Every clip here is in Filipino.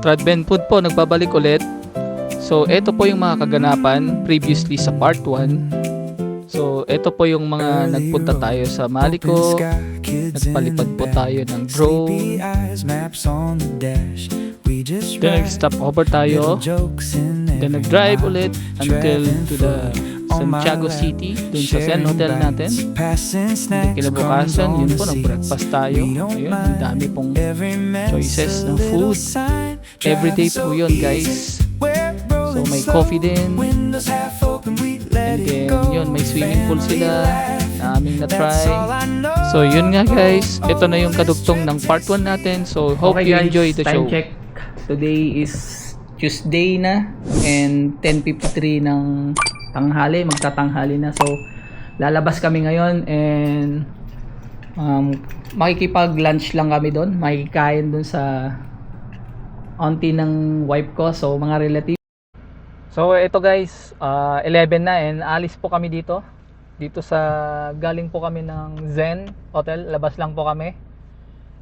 Tradben Food po nagbabalik ulit. So ito po yung mga kaganapan previously sa part 1. So ito po yung mga nagpunta tayo sa Malico. Nagpalipad po tayo ng drone. Then nag-stop over tayo. Then nag-drive ulit until to the Santiago City, dun sa Zen Hotel natin. Then kinabukasan, yun po, nag-breakfast tayo. Ayun, ang dami pong choices ng food. Everyday po yun, guys. So may coffee din. And then yun, may swimming pool sila na aming na-try. So yun nga, guys. Ito na yung kadugtong ng part 1 natin. So hope you enjoy the show. Time check. Today is Tuesday na and 10:53 ng tanghali, magtatanghali na. So lalabas kami ngayon and makikipag-lunch lang kami doon. Makikain doon sa auntie ng wife ko, so mga relative. So ito guys, 11 na and alis po kami dito sa galing po kami ng Zen Hotel. Labas lang po kami.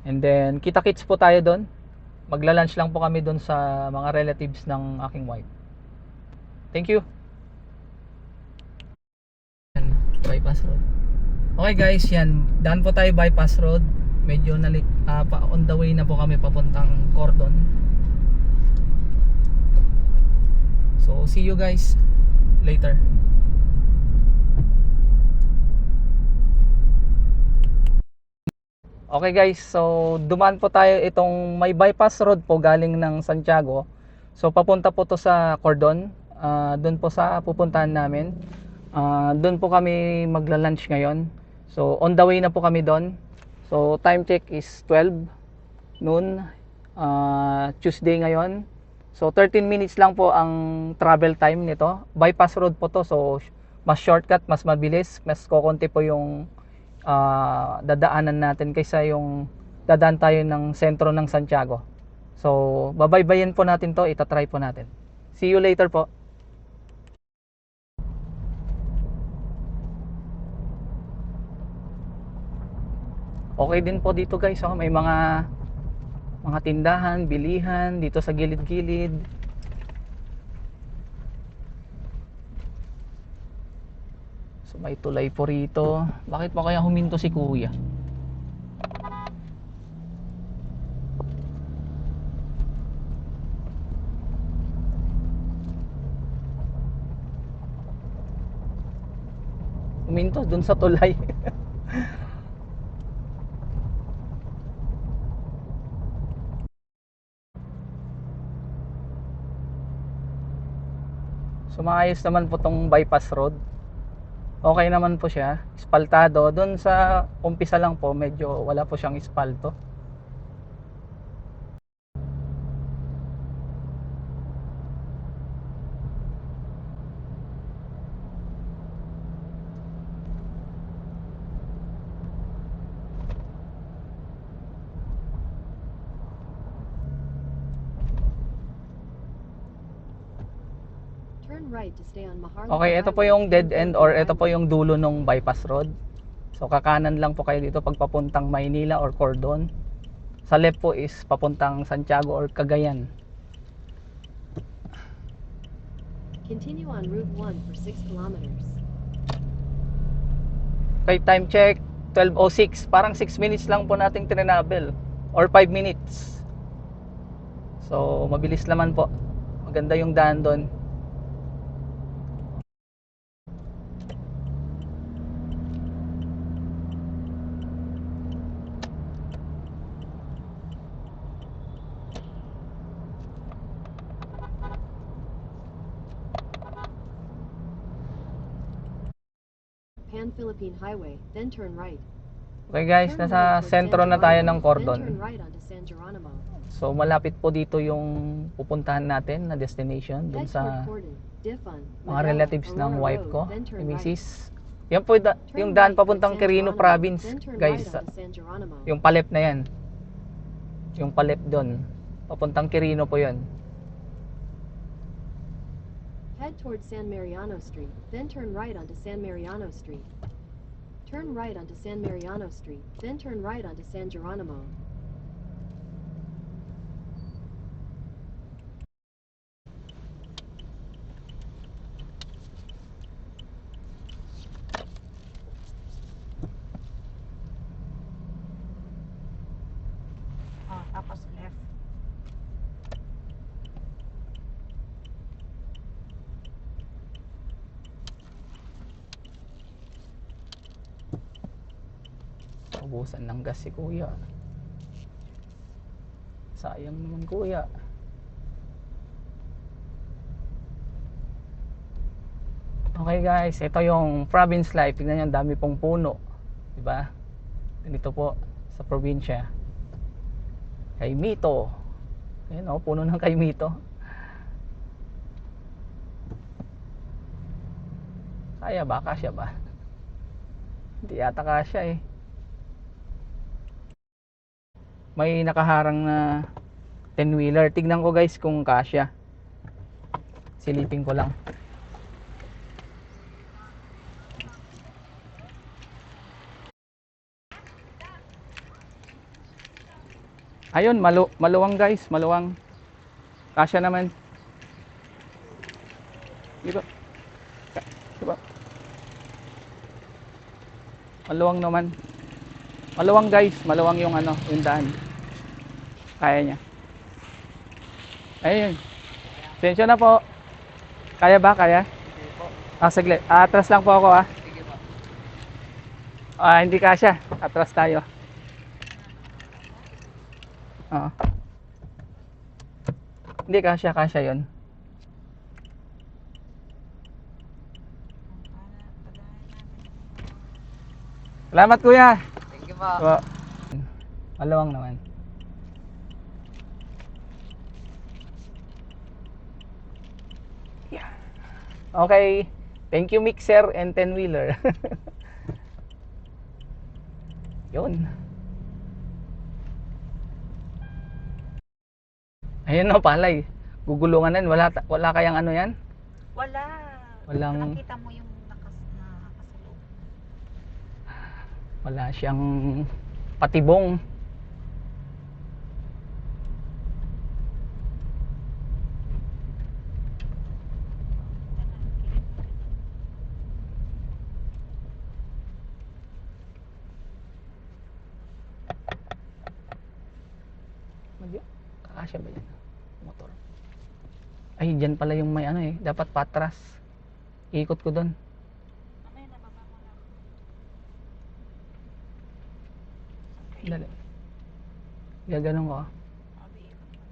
And then kita-kits po tayo doon. Magla-lunch lang po kami doon sa mga relatives ng aking wife. Thank you. Bypass road. Okay guys, yan. Daan po tayo bypass road. Medyo on the way na po kami papuntang Cordon. So see you guys later. Okay guys, so dumaan po tayo itong may bypass road po galing ng Santiago. So papunta po to sa Cordon. Doon po sa pupuntahan namin. Doon po kami magla-lunch ngayon. So on the way na po kami doon. So time check is 12 noon, Tuesday ngayon. So 13 minutes lang po ang travel time nito. Bypass road po to, so mas shortcut, mas mabilis, mas kokonti po yung dadaanan natin kaysa yung dadaan tayo ng sentro ng Santiago. So babaybayin po natin to, itatry po natin. See you later po. Okay din po dito guys, may mga tindahan, bilihan dito sa gilid-gilid. So may tulay po rito. Bakit pa kaya huminto si kuya? Huminto dun sa tulay. So maayos naman po tong bypass road. Okay naman po siya, espaltado. Doon sa umpisa lang po, medyo wala po siyang espalto. Okay, ito po yung dead end or ito po yung dulo ng bypass road. So kakanan lang po kayo dito pag papuntang Maynila or Cordon. Sa left po is papuntang Santiago or Cagayan. Continue on Route 1 for 6 kilometers. Okay, time check 12:06. Parang 6 minutes lang po nating tinravel or 5 minutes. So mabilis naman po. Maganda yung daan doon. Pan-Philippine Highway, then turn right. Okay guys, nasa sentro na tayo ng Cordon. Then turn right onto San Geronimo. So malapit po dito yung pupuntahan natin na destination dun sa mga relatives ng wife ko, ni Mrs. Yan po yung daan papuntang Quirino Province, guys. Yung palep na yan. Yung palep doon. Papuntang Quirino po yun. Head towards San Mariano Street, then turn right onto San Mariano Street. Turn right onto San Mariano Street, then turn right onto San Geronimo. Naubusan ng gas si kuya. Sayang naman kuya. Okay guys, ito yung province life. Tignan nyo, ang dami pong puno. Diba? Ganito po sa probinsya. Kaimito. Ayan o, puno ng kaimito. Kaya ba? Kasya ba? Hindi yata kasya eh. May nakaharang na 10-wheeler. Tignan ko guys kung kasya. Silipin ko lang. Ayun, maluwang guys, maluwang. Kasya naman. Diba? Diba? Maluwang naman. Maluwang guys, maluwang yung ano, yung daan. Kaya niya. Ayun. Tensyon na po. Kaya ba? Kaya? Saglit. Atras lang po ako Sige po. Hindi kasya. Atras tayo. Oo. Hindi kasya yun. Salamat kuya. Thank you po. So, malawang naman. Yeah. Okay. Thank you mixer and 10-wheeler. Yun. Ayun o, palay. Gugulungan na yun. Wala kayang ano yan? Wala. Walang- Nakita mo yung nakasaloob. Wala siyang patibong. Kakasya ba yan? Motor. Ay, dyan pala yung may ano eh. Dapat patras. Ikot ko doon. Mamaya nababa mo lang. Dali. Gaganon ko. Sabi, ikot mo.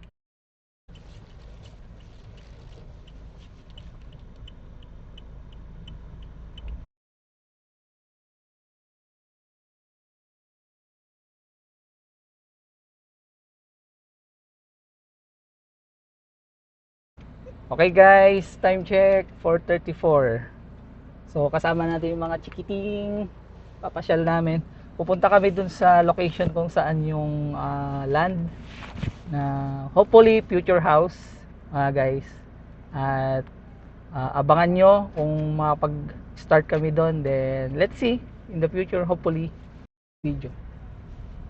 Okay guys, time check 4:34. So kasama natin yung mga chikiting papasyal namin. Pupunta kami dun sa location kung saan yung land na hopefully future house, guys. At abangan nyo kung makapag-start kami dun. Then let's see in the future, hopefully video.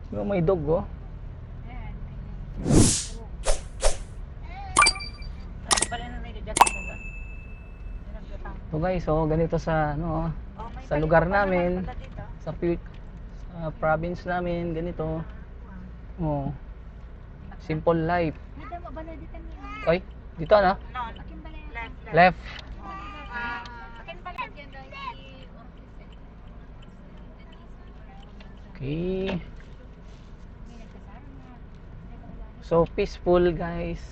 Yung may dog oh. Ayan. Ay, pala na may dadyan ko ba? So guys, so ganito sa ano, Oh, may sa balik lugar pa naman namin, pala dito. sa province namin, ganito. Oh. Simple life. Hindi mo bala dito niya. Oy, dito na. No, akin bala yung left. Left. Akin bala yan dahil Okay. So peaceful, guys.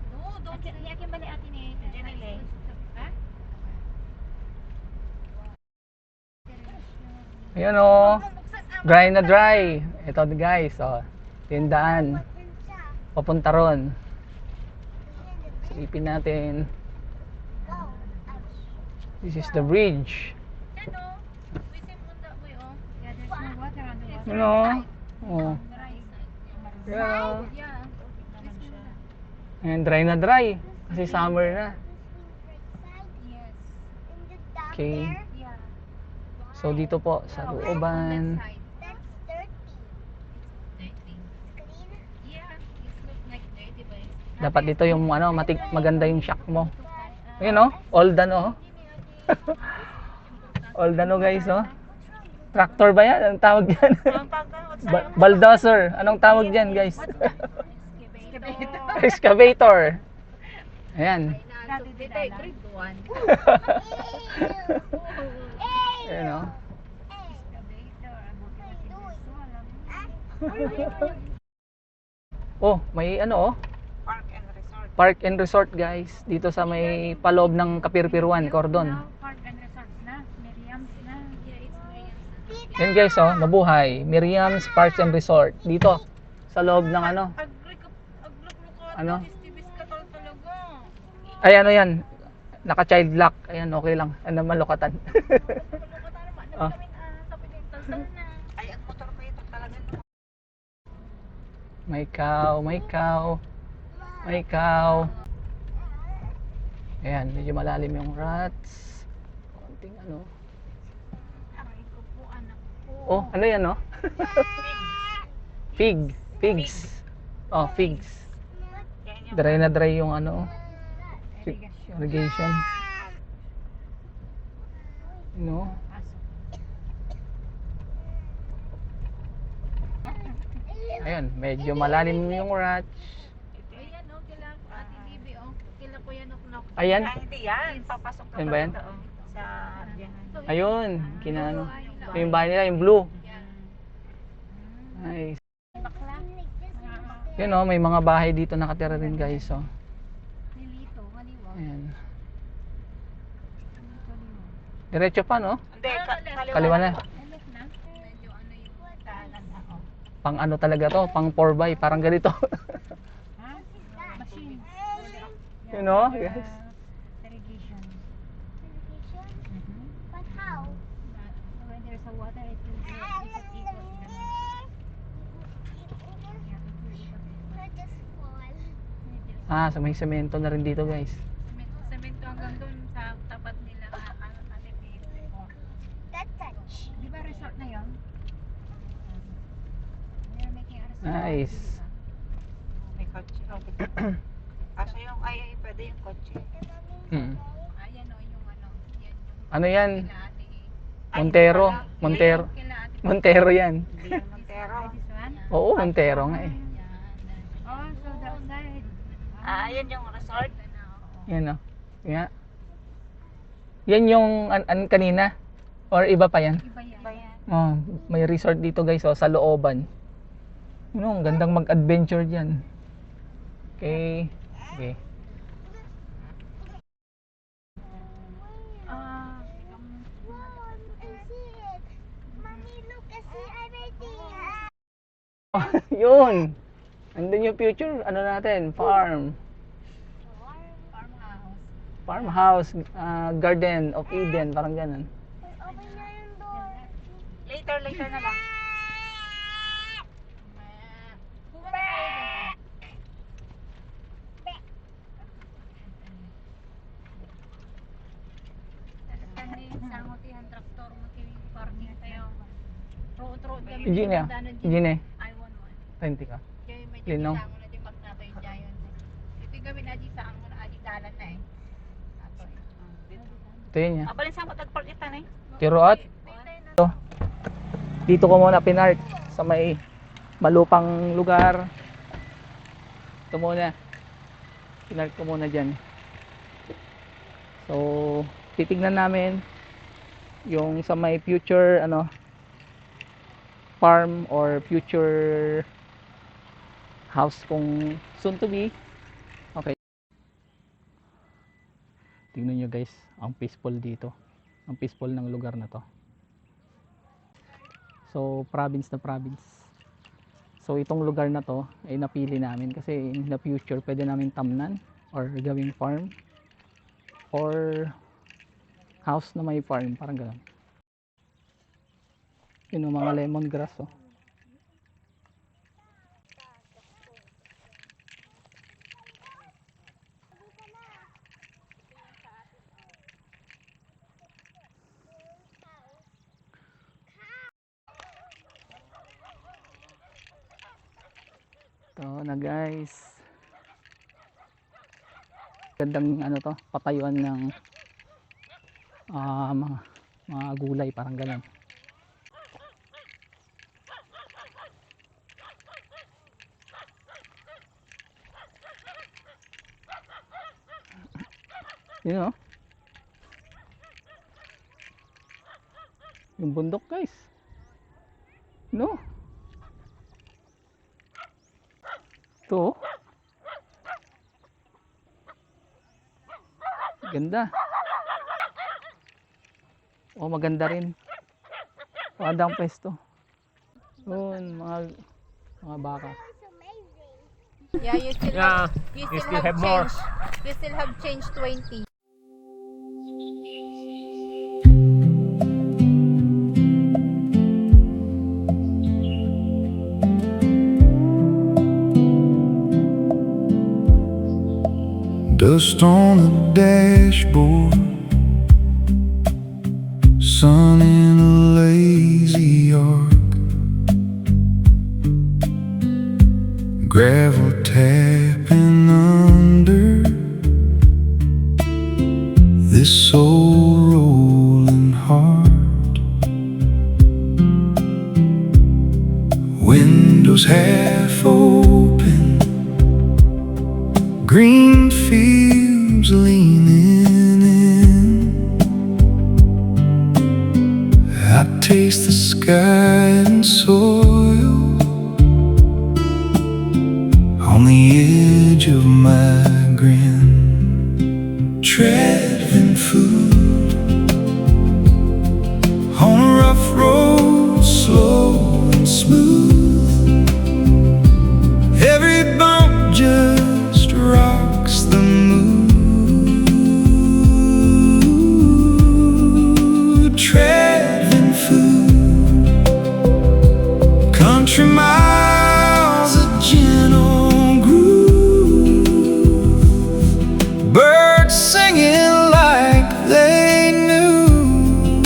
No, don't ni akin bala atin eh. Janile. Ha? Ayan oh. Dry na dry. Ito guys, oh. Tindaan. Papunta ron. Silipin natin. This is the bridge. Ano? Within on that way, oh. Yeah, there's no water on the water. You know? Oh. Yeah. Yeah. Ayan, dry na dry. Kasi summer na. Yes. Okay. Yeah. So dito po sa looban. That's dirty. Dirty. Yeah, it looks like dirty, but it's Dapat dito yung ano, maganda yung shock mo. Ayun oh, all done oh. All done oh guys oh. Tractor ba yan? Anong tawag yan? Bulldozer. Anong tawag yan guys? Excavator. Ayan. Dati grade 1. Ayan o. Excavator. Abuti mo si Verso. Alam mo. Oh, may ano oh. Park and Resort guys. Dito sa may paloob ng Kapirpiruan, Cordon. Park and Resorts na. Miriam's na. Yeah, it's Miriam's. Yan guys oh, mabuhay. Miriam's Parks and Resort. Dito. Sa loob ng ano. Ano? Ay ano yan. Naka-child lock. Ayan, okay lang. Ano naman lukatan. Oh. May cow, may cow. May cow. Ayan, medyo malalim yung rats. Konting ano. Aray ko po, anak ko. Oh, ano yan oh? Pig. Pigs. Oh, pigs. Dry na dry yung ano. Irrigation. No? Ayun, medyo malalim yung rats. Ayan o, kila Ate Bibi o. Kila Kuya Nuknok. Ayan. Hindi yan. Papasok na Ayun ba yan? doon sa diyan. Ayun, kinano. Yung bahay nila, yung blue. Nice. Bakla. Yun oh, may mga bahay dito nakatira rin guys oh. Nilito, kaliwa. Ayan. Diretso pa no? Hindi, Kaliwa na. Anak na. Medyo ano yung daanan na o. Pang ano talaga to, pang 4x, parang ganito. Ha? Machine. You know? Yes. Irrigation. But how? When there's a water, it will ikot-ikot. Ah, so may semento na rin dito guys. Semento hanggang doon sa tapat nila. Di ba resort na yun? They're making a resort. Nice. may kotse. Kaso yung ay pwede yung kotse. Hmm. Ayan o, yung ano. Yan yung Ano yan? kila ate. Montero. Montero. Kila ate. Montero yan. Hindi yung Montero. This one? Oo, Montero nga eh. Oh, so the outside. Yun yung resort. Yan oh. Yan. Yan yung kanina. Or iba pa yan? Iba yan. Ba yan? Oh, may resort dito guys oh, sa looban. Yun oh, ang gandang mag-adventure diyan. Okay. Okay. Yun. Andun yung future, ano natin, farm. Farmhouse. Farmhouse, Garden of Eden, parang ganun. Later na lang. Gine, Gine, I want one. renti ka. Kaya medyo Linong. isa mo na di magnato yung giant. Ito yung gawin na di sa mo na adi dalan na eh. Ato eh. Ito yun niya. Abalin sa matagpart kita na eh. Tiruat. Dito ko muna pinark sa may malupang lugar. Ito muna. Pinark ko muna dyan. So, titignan namin yung sa may future ano farm or future house kung soon to be. Okay. Tingnan nyo guys, ang peaceful dito. Ang peaceful ng lugar na to. So, province na province. So, itong lugar na to ay napili namin kasi in the future pwede namin tamnan or gawing farm or house na may farm, parang gano'n. Yun yung mga lemongrass oh. Ito na guys. Gandang ano to, patayuan ng mga gulay, parang gano'n. Yun o. Yung bundok guys. No? Ito. Ganda. Oh, maganda rin. Magandang pwesto. Yun, mga baka. Yeah, you still Yeah, have, you you still still have have more. change. You still have change 20. Dust on the dashboard, sun in a lazy arc, gravel tapping under this old rolling heart. Windows half open, green fields leaning in. I taste the sky and soil on the edge of my grin. Treading food on a rough road, slow and smooth. Every bump just rocks the mood. Treading food, country miles, a gentle groove. Birds singing like they knew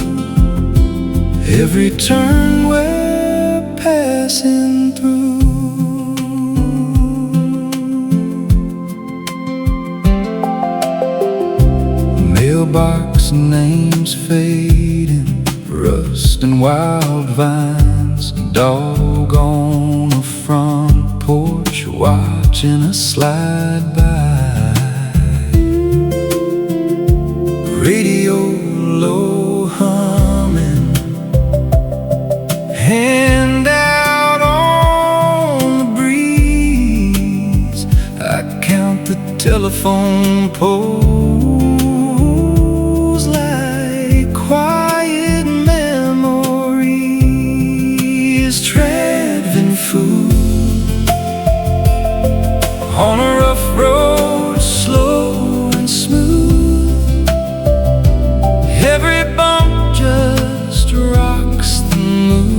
every turn we're passing through. Mailbox names fading, rust and wild vines. Dog on a front porch watching us slide by. Radio low humming, hand out on the breeze. I count the telephone poles like quiet memories. Treading food on a rough road, slow and smooth. Every bump just rocks the mood.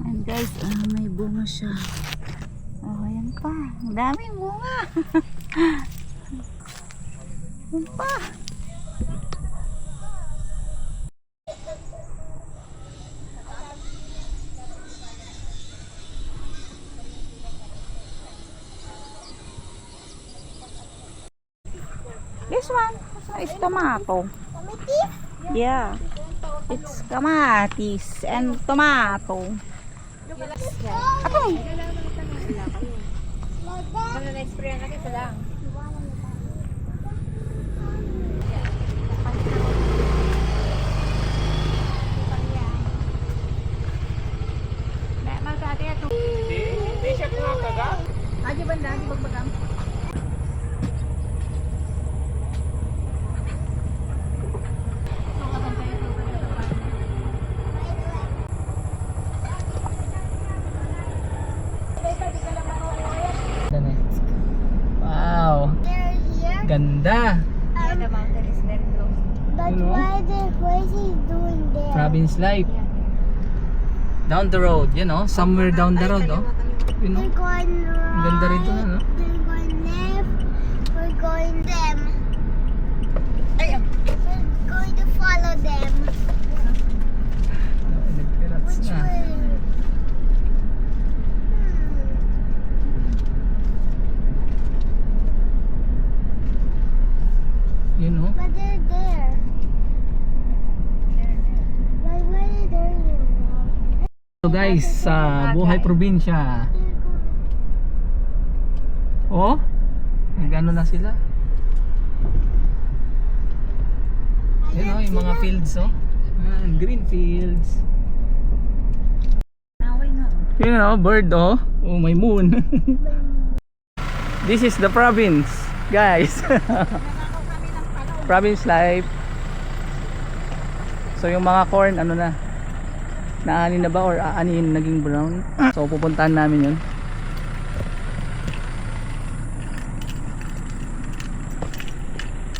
And guys, may bunga siya. Oh, ayan pa. Ang daming bunga. Ayan pa. This one is tomato. Yeah. It's kamatis and tomato. Ako. Ano na-experience natin sa lang? Hindi siya kumakaga. Aji banda, aji bagbagam. Wow, They're here, ganda. Yeah, the mountain is very close. but You know? why is doing there? Province life. Down the road, you know, somewhere down the road, oh. You know, We're going right. ganda rito na, no? We're going left. We're going them. Ay, We're going to follow them. Gets Which na. way? You know? But they're there. Why are they there? So guys, sa buhay probinsya. Oh, nag-ano na sila. Yun o, yung mga fields oh. Green fields. Yun o, bird oh. Oh, may moon. This is the province, guys. Province life. So yung mga corn, ano na, naanin na ba or aanin naging brown. So pupuntahan namin yun.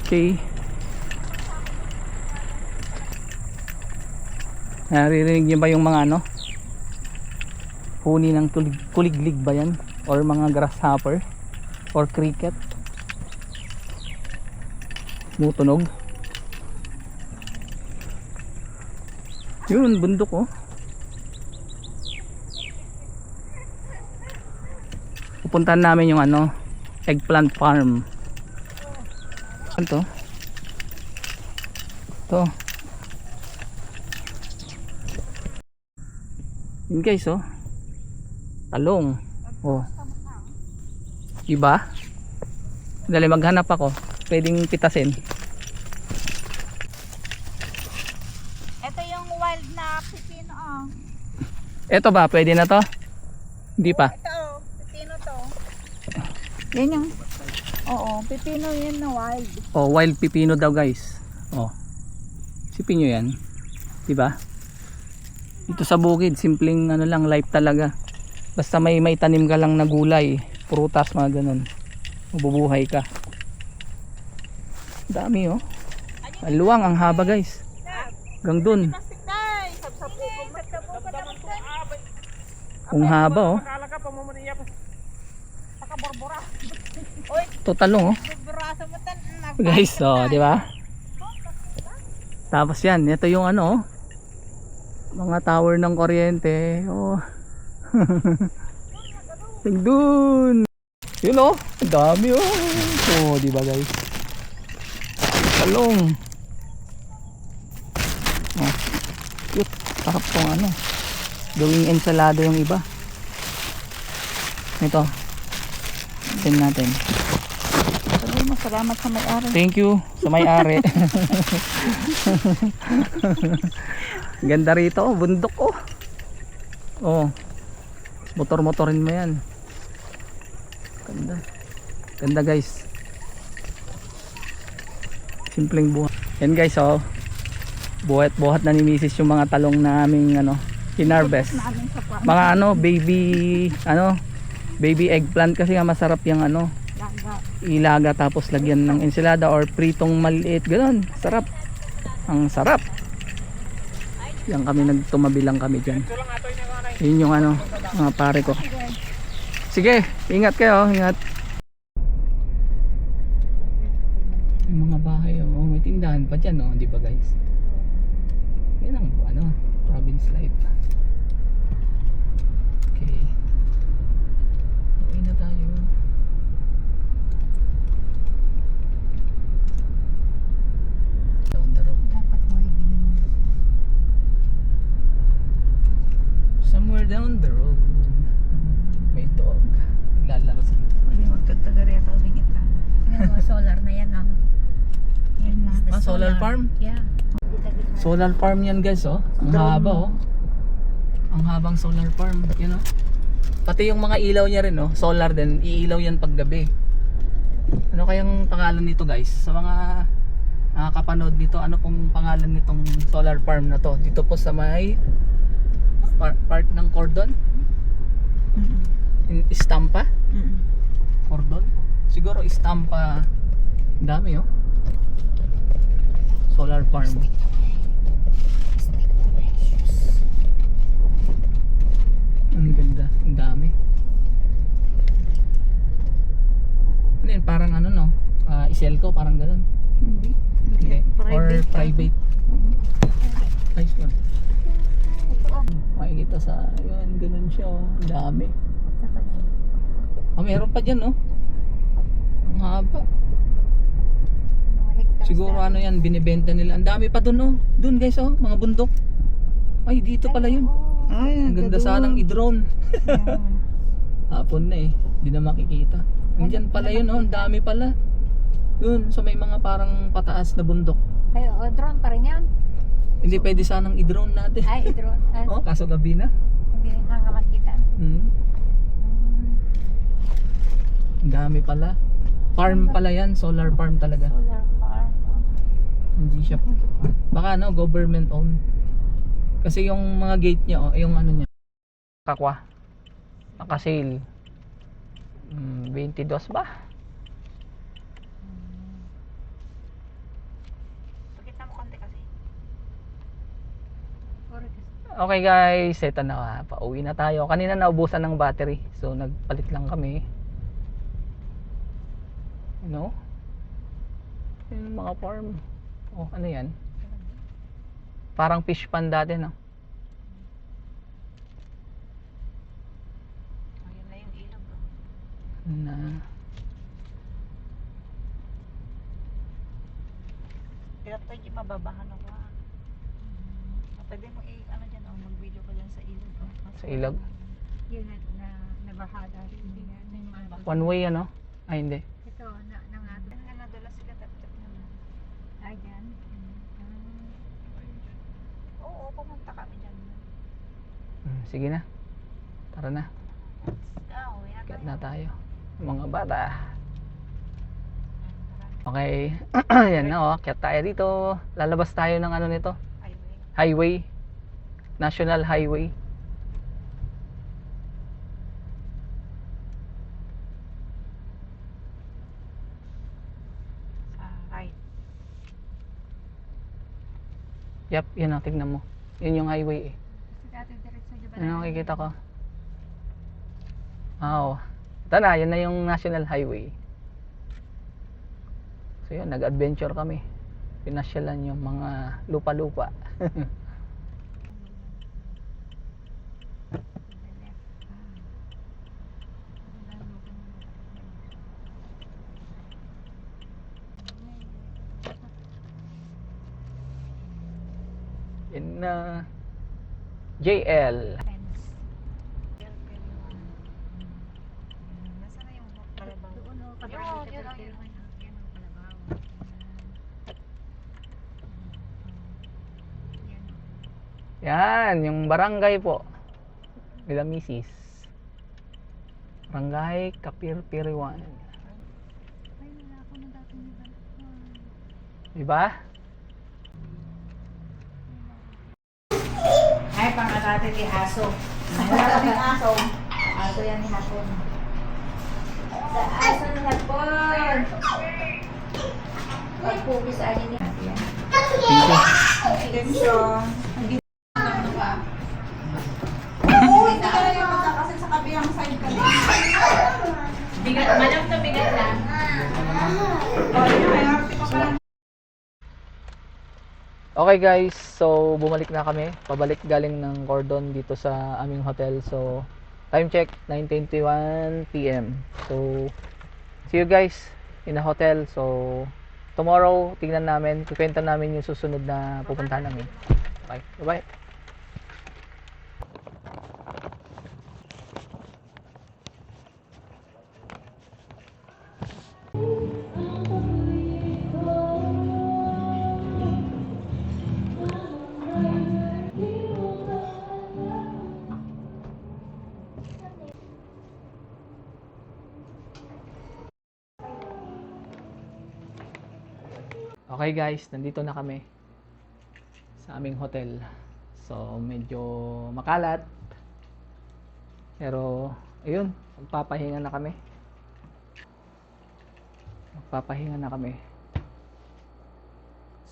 Okay. Naririnig niyo ba yung mga ano? Huni ng kuliglig ba yan? Or mga grasshopper? Or cricket? Mutunog? Yun, bundok oh. Pupuntahan namin yung ano, eggplant farm. Ano to? Ito. Yun guys oh. Talong. Oh. Diba? Dali maghanap ako. Pwedeng pitasin. Ito yung wild na pipino, oh. Ito ba? Pwede na to? Hindi pa. Ito, oh. Pipino to. Yan yung, oo, pipino yan na wild. Oh, wild pipino daw guys. Oh. Sipin nyo yan. Diba? Dito sa bukid, simpleng ano lang, life talaga. Basta may tanim ka lang na gulay, prutas, mga ganun. Mabubuhay ka. Dami oh. Ang luwang, ang haba guys. Hanggang dun. Ang haba oh. Ito talong oh. Guys, oh, di ba? Tapos yan, ito yung ano oh. Mga tower ng kuryente. Oh. Tingdun. Yun oh, ang dami oh. Oh, di ba guys? Talong. Oh. Cute. Sarap tong ano. Gawing ensalada yung iba. Ito. Tingnan natin. Sabi mo, salamat sa may-ari. Thank you sa may-ari. Ganda rito oh, bundok oh. Oh. Motor-motorin mo yan. Ganda. Ganda guys. Simpleng buhat. Yan guys oh. Buhat-buhat na ni Mrs. yung mga talong naming ano, hinarvest. Mga ano, baby eggplant kasi nga masarap yung ano, ilaga tapos lagyan ng ensalada or pritong maliit, ganoon. Sarap. Ang sarap. Yan kami nagtumabi lang kami diyan. Yun yung ano, mga pare ko. Sige, ingat kayo, ingat. Yung mga bahay oh, may tindahan pa diyan oh, di ba guys? Yan ang ano, province life. Okay. Okay na tayo. Down the road. Dapat mo higinin. Somewhere down the road. May dog. Naglalaro sila. Hindi magtagtagari at umingit lang. Solar na yan, ah. Yan na. Ah, solar farm? Yeah. Solar farm yan guys oh. Ang haba oh. Ang habang solar farm, you know. Pati yung mga ilaw niya rin oh, solar din, iilaw yan pag gabi. Ano kayang pangalan nito guys? Sa mga nakakapanood nito, ano pong pangalan nitong solar farm na to? Dito po sa may part ng cordon? In Istampa? Cordon? Siguro Istampa. Ang dami oh. Solar farm. Ang ganda, ang dami. Ano yun, parang ano no? Iselco, parang ganun. Hindi. Or private. Nice one. Tas ayun, ganun siya oh. Ang dami. Meron pa dyan oh. Ang haba. Siguro ano yan, binibenta nila. Ang dami pa dun oh. Dun guys oh, mga bundok. Ay, dito pala yun. Ay, Ang ganda sanang i-drone. Hapon na eh, hindi na makikita. Andyan pala yun oh, ang dami pala. Yun, so may mga parang pataas na bundok. Ay, drone pa rin yun. Hindi pwede sanang i-drone natin. Ay, drone. Oh, kaso gabi na. Hindi nga makita. Ang dami pala. Farm pala yan, solar farm talaga. Solar farm. Hindi siya. Baka ano, government owned. Kasi yung mga gate niya, oh, yung ano niya. Kakwa. Naka-sale. 22 ba? Pakita mo konti kasi. Okay guys, eto na. Pauwi na tayo. Kanina naubusan ng battery. So nagpalit lang kami. You know? Yung mga farm. Oh, ano yan? Parang fish pond dati, no? Ayun na yung ilog. Na. Pero tayo yung mababahan ako. Pwede mo ano dyan, mag-video ka dyan sa ilog. Sa ilog? Yun na nabahada rin. One way, ano? Ay, hindi. Ito, nadala sila tatap naman. Ay, dyan. Oo, pumunta kami dyan. Sige na. Tara na. Get na tayo. Yung mga bata. Okay. Yan na oh. Kaya tayo dito. Lalabas tayo ng ano nito. Highway. National Highway. Right. Yep, yun ang tignan mo. Yun yung highway eh. Dati diretso dyan ba? Ano nakikita ko? Oo. Ito na, yun na yung National Highway. So yun, nag-adventure kami. Pinasyalan yung mga lupa-lupa. Yun na. JL. Nasaan na yung kalabaw? Doon o, Yan, yung barangay po. Nila Misis. Barangay Kapirpiriwan. Ay, wala ako na dati ni Diba? Ay, pangatati ni Aso. Wala kami aso. Aso yan ni Hapon. Sa aso ni Hapon. Pagpupis anin ni Hapon. Attention. Hindi ka na yung kasi sa kabilang side ka din. Bigat, malam to bigat lang. Okay guys, so bumalik na kami. Pabalik galing ng Cordon dito sa aming hotel. So time check 9:21 PM. So see you guys in the hotel. So tomorrow tingnan namin, kukwento namin yung susunod na pupuntahan namin. Okay, bye. Okay guys, nandito na kami sa aming hotel. So medyo makalat. Pero ayun, magpapahinga na kami.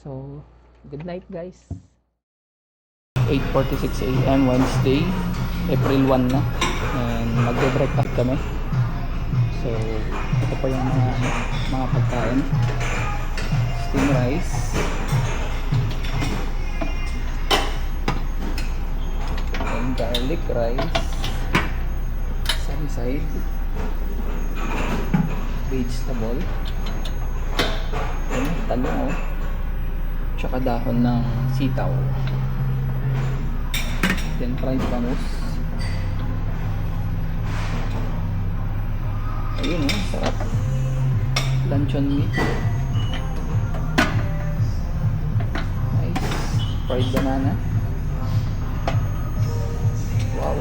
So good night guys. 8:46 AM Wednesday, April 1 na. And magbe-breakfast kami. So ito po yung mga pagkain. Steam rice and garlic rice, sunny side, vegetable, talong, tsaka dahon ng sitaw, then fried bangus. Ayun sarap. Luncheon meat, nice. Fried banana, wow.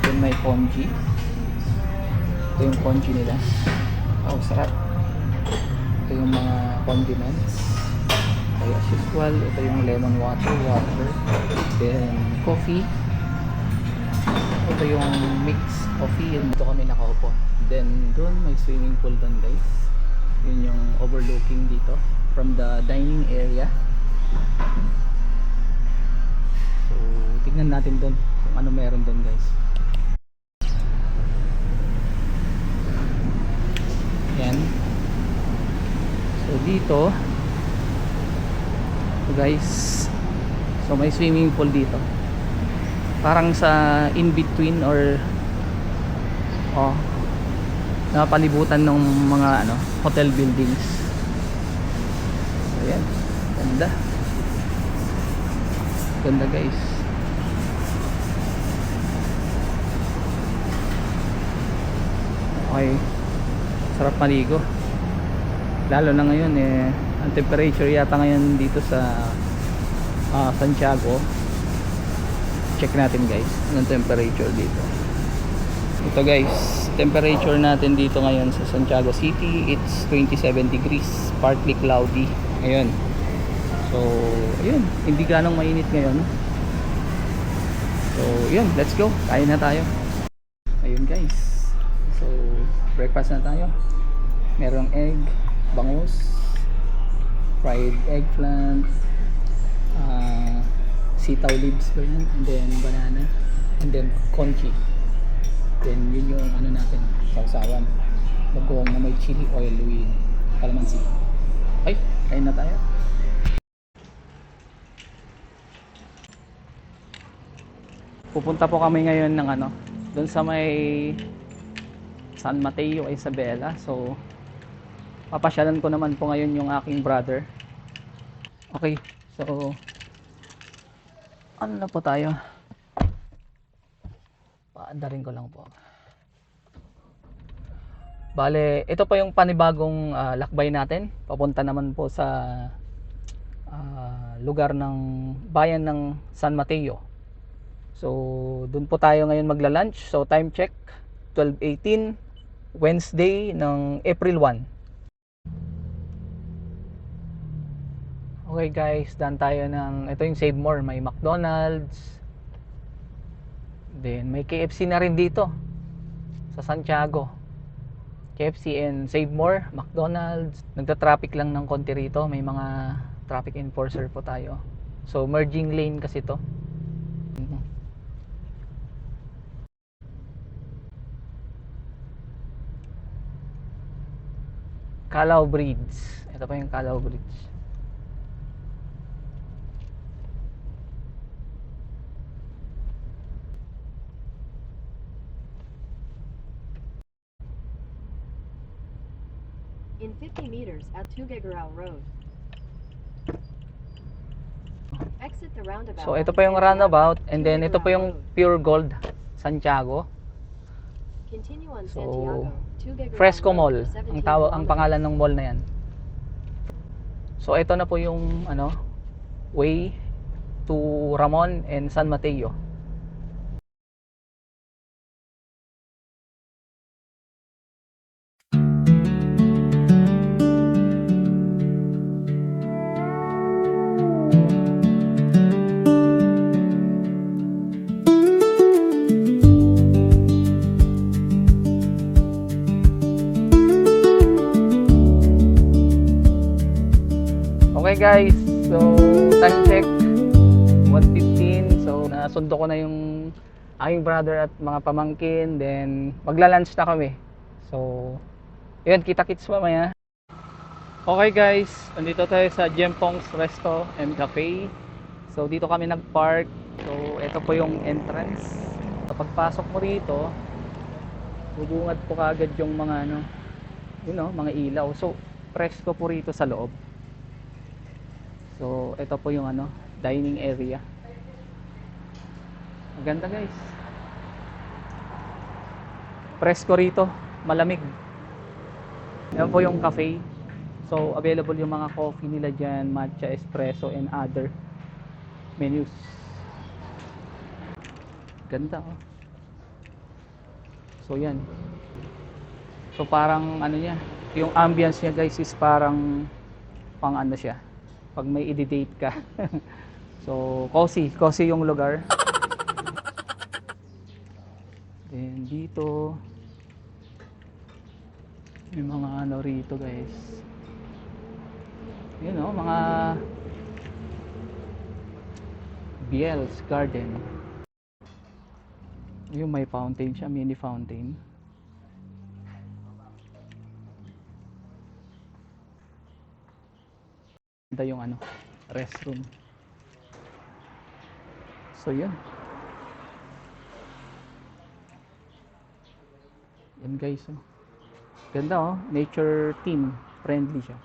Then may congee. Ito yung congee nila. Wow, sarap. Ito yung mga condiments. Okay, as usual, ito yung lemon water. Then coffee. Ito yung mixed coffee. Dito kami nakaupo. Then doon may swimming pool doon, guys. Yun yung overlooking dito from the dining area. So tignan natin doon kung ano meron doon, guys. Yan. So dito, guys, so may swimming pool dito. Parang sa in between or napalibutan ng mga hotel buildings. So yan, ganda. Ganda, guys. Okay, sarap maligo. Lalo na ngayon ang temperature yata ngayon dito sa Santiago. Check natin, guys, anong temperature dito. Ito, guys, temperature natin dito ngayon sa Santiago City, it's 27 degrees, partly cloudy. Ayun. So, ayun, hindi ganong mainit ngayon. So, ayun, let's go. Kain na tayo. Ayun, guys. So, breakfast na tayo. Merong egg, bangus, fried eggplant, sitaw leaves ba yan? And then banana, and then congee. Then yun yung natin, sausawan. Bagoong na may chili oil with calamansi. Ay, kain na tayo. Pupunta po kami ngayon ng doon sa may San Mateo, Isabela. So papasyalan ko naman po ngayon yung aking brother. Okay, so ano na po tayo? Paandarin ko lang po. Bale, ito po yung panibagong lakbay natin. Papunta naman po sa lugar ng bayan ng San Mateo. So, dun po tayo ngayon magla-lunch. So, time check 12:18, Wednesday ng April 1. Okay, guys, done tayo ng ito yung Save More, may McDonald's. Then may KFC na rin dito sa Santiago. KFC and Save More, McDonald's. Nagta-traffic lang ng konti rito, may mga traffic enforcer po tayo. So merging lane kasi to. Calao Bridge. Ito pa yung Calao Bridge. In 50 meters at Tuguegarao Road. Exit the roundabout. So ito pa yung roundabout, and then ito pa yung Pure Gold Santiago. Continue on So Santiago, Tuguegarao Fresco Road Mall for 17 ang kilometers. pangalan ng mall na yan. So ito na po yung way to Ramon and San Mateo. Okay, guys, so time check 1:15. So nasundo ko na yung aking brother at mga pamangkin, then magla-lunch na kami. So yun, kita-kits mamaya. Okay, guys, nandito tayo sa Jempong's Resto and Cafe. So dito kami nag-park So, ito po yung entrance. Kapag pasok mo rito, bubungad po kaagad yung mga ano, mga ilaw. So, presko po rito sa loob. So, ito po yung dining area. Maganda guys. Presko rito, malamig. Yan po yung cafe. So, available yung mga coffee nila dyan, matcha, espresso, and other menus. Ganda oh. So, yan. So, parang niya, yung ambience niya guys is parang pang siya. Pag may i-date ka. So, cozy yung lugar. Then, dito, may mga rito guys. Yun mga Biel's Garden. Yung may fountain siya, mini fountain. Ganda yung restroom. So yun. Yan guys oh. Ganda oh, nature theme, friendly siya.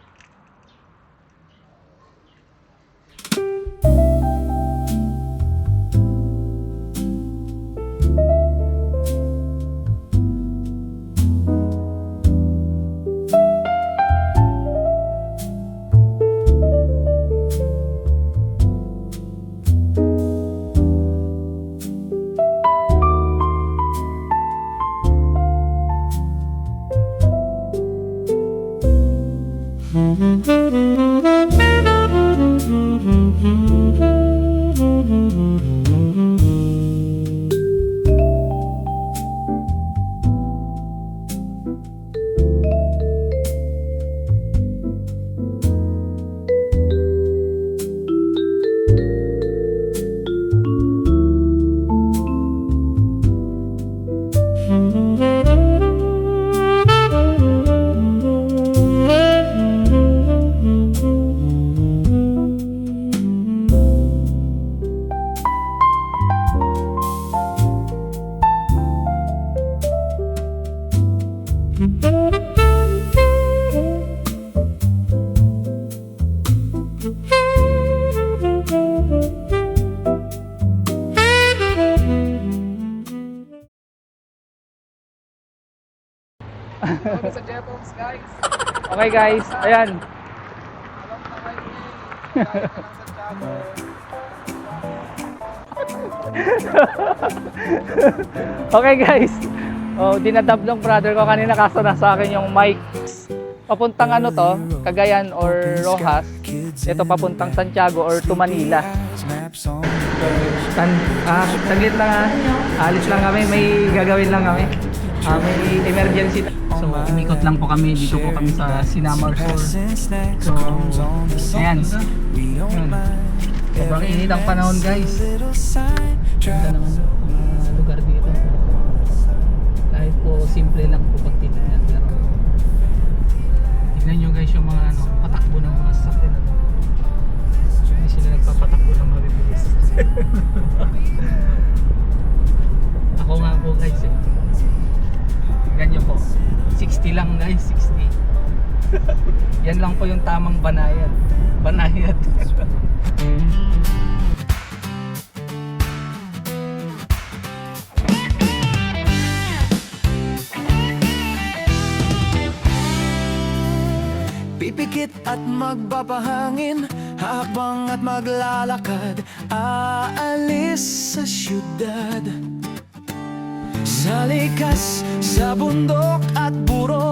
Welcome sa Jeffos, guys. Okay guys, ayan. Alam na kayo eh. Kahit ka ng Santiago. Okay guys. Oh, dinadab ng brother ko kanina kaso nasa akin yung mic. Papuntang to, Cagayan or Rojas. Ito papuntang Santiago or to Manila. Saglit lang alis lang kami, may gagawin lang kami. May emergency. So, umikot lang po kami. Dito po kami sa Sinamar Sur. So, ayan. Sobrang init ang panahon guys. Ganda naman ang lugar dito. Kahit po simple lang po pagtitignan. Pero, tignan nyo guys yung mga patakbo ng mga sasakyan. Hindi sila nagpapatakbo ng mabibilis. Ako nga po guys eh. Ganyan po. 60 lang guys, 60. Yan lang po yung tamang banayad. Banayad. Pipikit at magbabahangin, hakbang at maglalakad, aalis sa syudad. Sa likas, sa bundok at buro,